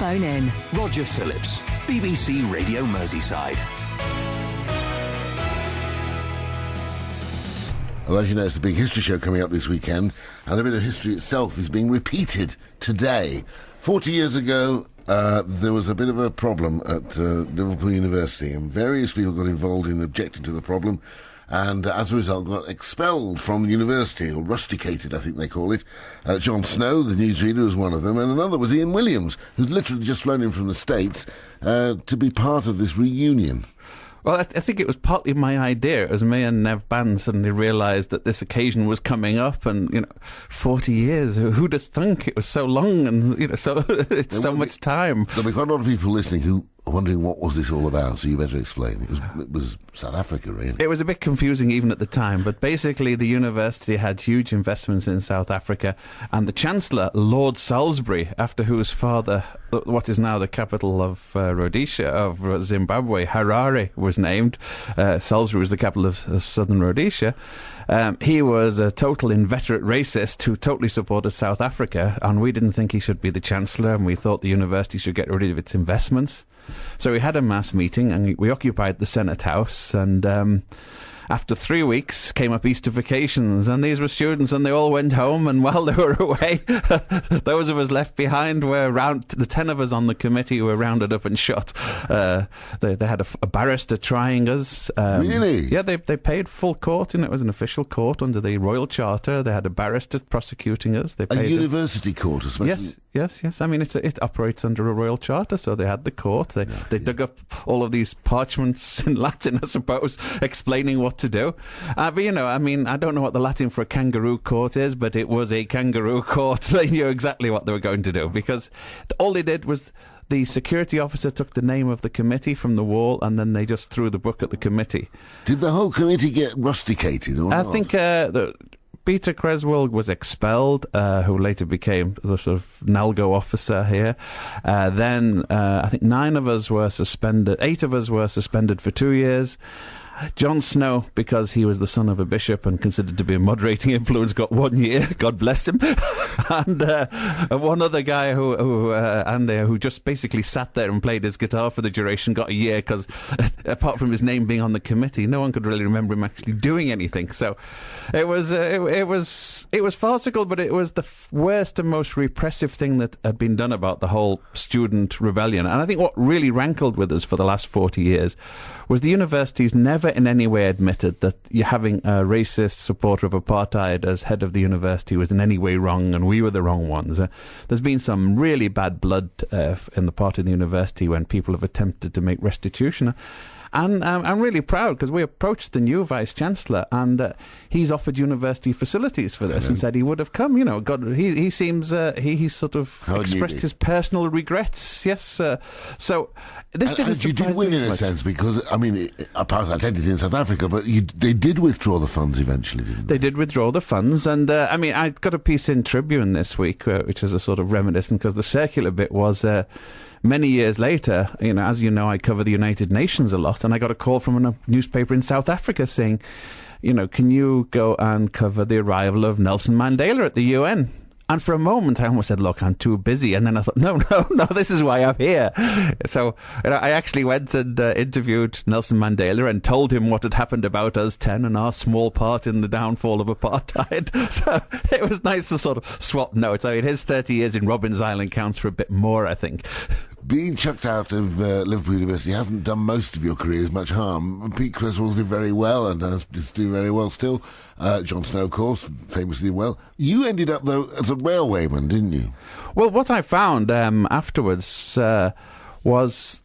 Phone in. Roger Phillips, BBC Radio Merseyside. Well, as you know, it's a big history show coming up this weekend, and a bit of history itself is being repeated today. 40 years ago, there was a bit of a problem at Liverpool University, and various people got involved in objecting to the problem, and as a result got expelled from the university, or rusticated, I think they call it. John Snow, the newsreader, was one of them, and another was Ian Williams, who's literally just flown in from the States to be part of this reunion. Well, I think it was partly my idea. It was me and Nev Bann suddenly realised that this occasion was coming up, and 40 years. Who'd have thunk it was so long, and so it's so much time. There'll be quite a lot of people listening who are wondering what was this all about. So you better explain. It was South Africa, really. It was a bit confusing even at the time, but basically the university had huge investments in South Africa, and the Chancellor, Lord Salisbury, after whose father, what is now the capital of Rhodesia, of Zimbabwe, Harare, was named. Salisbury was the capital of southern Rhodesia. He was a total inveterate racist who totally supported South Africa, and we didn't think he should be the Chancellor, and we thought the university should get rid of its investments. So we had a mass meeting, and we occupied the Senate House, and after 3 weeks came up Easter vacations, and these were students, and they all went home, and while they were away, those of us left behind were the 10 of us on the committee were rounded up and shot. They had a barrister trying us. Really? Yeah, they paid full court, and it was an official court under the Royal Charter. They had a barrister prosecuting us. They paid a university court, especially? Yes. I mean, it operates under a Royal Charter, so they had the court. They dug up all of these parchments in Latin, I suppose, explaining what to do. But, I mean, I don't know what the Latin for a kangaroo court is, but it was a kangaroo court. They knew exactly what they were going to do, because all they did was the security officer took the name of the committee from the wall, and then they just threw the book at the committee. Did the whole committee get rusticated or not? I think Peter Creswell was expelled, who later became the sort of Nalgo officer here. Then I think 8 of us were suspended for 2 years. John Snow, because he was the son of a bishop and considered to be a moderating influence, got 1 year. God bless him. And one other guy who just basically sat there and played his guitar for the duration got a year, because apart from his name being on the committee, no one could really remember him actually doing anything. So it was farcical, but it was the worst and most repressive thing that had been done about the whole student rebellion. And I think what really rankled with us for the last 40 years was the university's never in any way admitted that you're having a racist supporter of apartheid as head of the university was in any way wrong, and we were the wrong ones. There's been some really bad blood in the part of the university when people have attempted to make restitution. And I'm really proud, because we approached the new Vice-Chancellor, and he's offered university facilities for this and said he would have come. He seems, he sort of expressed his personal regrets. Yes, so this didn't surprise me. You did win in a sense, because, I mean, apartheid ended in South Africa, but they did withdraw the funds eventually, didn't they? They did withdraw the funds, and I mean, I got a piece in Tribune this week, which is a sort of reminiscent, because the circular bit was... many years later, as you know, I cover the United Nations a lot, and I got a call from a newspaper in South Africa saying, can you go and cover the arrival of Nelson Mandela at the UN? And for a moment, I almost said, look, I'm too busy. And then I thought, no, this is why I'm here. So I actually went and interviewed Nelson Mandela and told him what had happened about us 10 and our small part in the downfall of apartheid. So it was nice to sort of swap notes. I mean, his 30 years in Robben Island counts for a bit more, I think. Being chucked out of Liverpool University hasn't done most of your careers much harm. Pete Creswell did very well, and is doing very well still. John Snow, of course, famously well. You ended up, though, as a railwayman, didn't you? Well, what I found afterwards was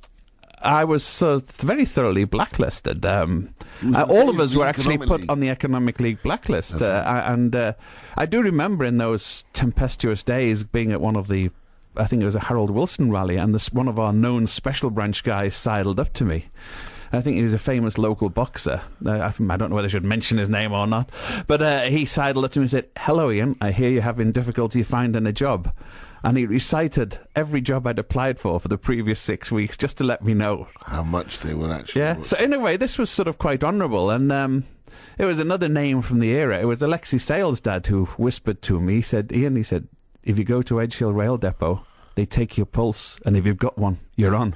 I was very thoroughly blacklisted. All of us were actually put on the Economic League blacklist. And I do remember in those tempestuous days being at one of the, I think it was a Harold Wilson rally, and one of our known special branch guys sidled up to me. I think he was a famous local boxer. I don't know whether I should mention his name or not. But he sidled up to me and said, "Hello, Ian, I hear you're having difficulty finding a job." And he recited every job I'd applied for the previous 6 weeks, just to let me know how much they were actually. Yeah. So in a way, this was sort of quite honourable. And it was another name from the era. It was Alexi Sale's dad who whispered to me. He said, "Ian," he said, "if you go to Edge Hill Rail Depot, they take your pulse, and if you've got one, you're on.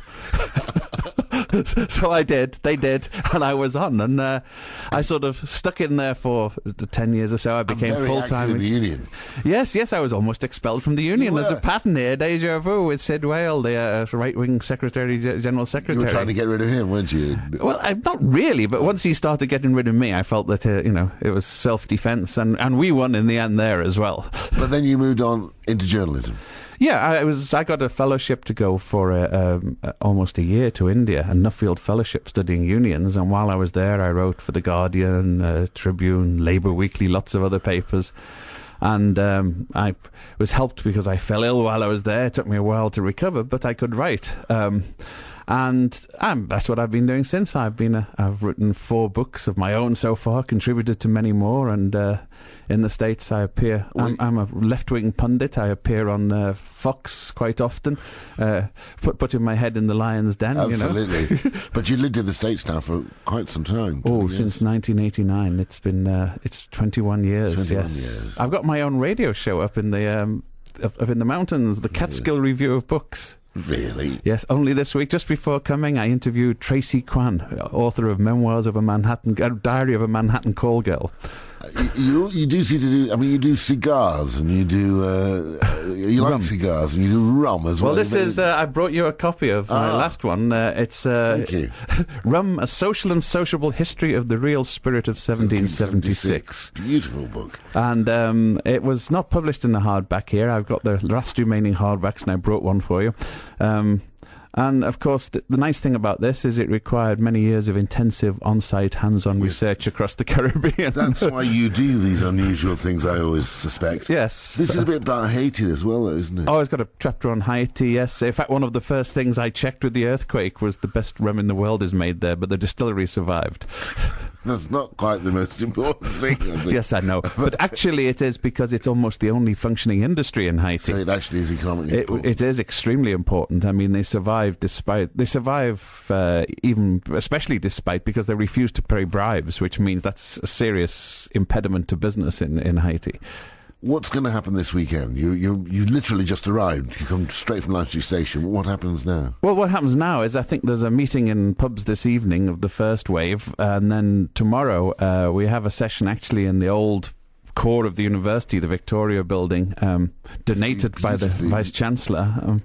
So I did, they did, and I was on, and I sort of stuck in there for 10 years or so. I became full-time in the union. Yes, I was almost expelled from the union. There's a pattern here, deja vu, with Sid Wale, the right-wing General Secretary. You were trying to get rid of him, weren't you? Well, not really, but once he started getting rid of me, I felt that, it was self-defense, and we won in the end there as well. But then you moved on into journalism. Yeah, I got a fellowship to go for almost a year to India, a Nuffield fellowship studying unions, and while I was there I wrote for The Guardian, Tribune, Labour Weekly, lots of other papers, and I was helped because I fell ill while I was there. It took me a while to recover, but I could write. And that's what I've been doing since. I've written 4 books of my own so far, contributed to many more, and in the States I appear. I'm a left-wing pundit. I appear on Fox quite often, putting my head in the lion's den. Absolutely. But you lived in the States now for quite some time. Since 1989. It's been it's 21 years. 21 yes. years. I've got my own radio show up in the mountains, the Catskill Review of Books. Really? Yes, only this week, just before coming, I interviewed Tracy Kwan, author of Memoirs of a Diary of a Manhattan Call Girl. You do seem to do. I mean, you do cigars, and you do. You like cigars, and you do rum as well. Well, this is. I brought you a copy of my last one. It's Thank you. Rum: A Social and Sociable History of the Real Spirit of 1776. Beautiful book. And it was not published in the hardback here. I've got the last remaining hardbacks, and I brought one for you. And, of course, the nice thing about this is it required many years of intensive on-site, hands-on research across the Caribbean. That's why you do these unusual things, I always suspect. Yes. This is a bit about Haiti as well, though, isn't it? Oh, it's got a chapter on Haiti, yes. In fact, one of the first things I checked with the earthquake was the best rum in the world is made there, but the distillery survived. That's not quite the most important thing, I think. Yes, I know. But actually it is, because it's almost the only functioning industry in Haiti. So it actually is economically important. It is extremely important. I mean, they survive especially despite, because they refuse to pay bribes, which means that's a serious impediment to business in Haiti. What's going to happen this weekend? You literally just arrived. You come straight from Liverpool Station. What happens now? Well, what happens now is I think there's a meeting in pubs this evening of the first wave, and then tomorrow we have a session actually in the old core of the university, the Victoria building, donated by the Vice-Chancellor.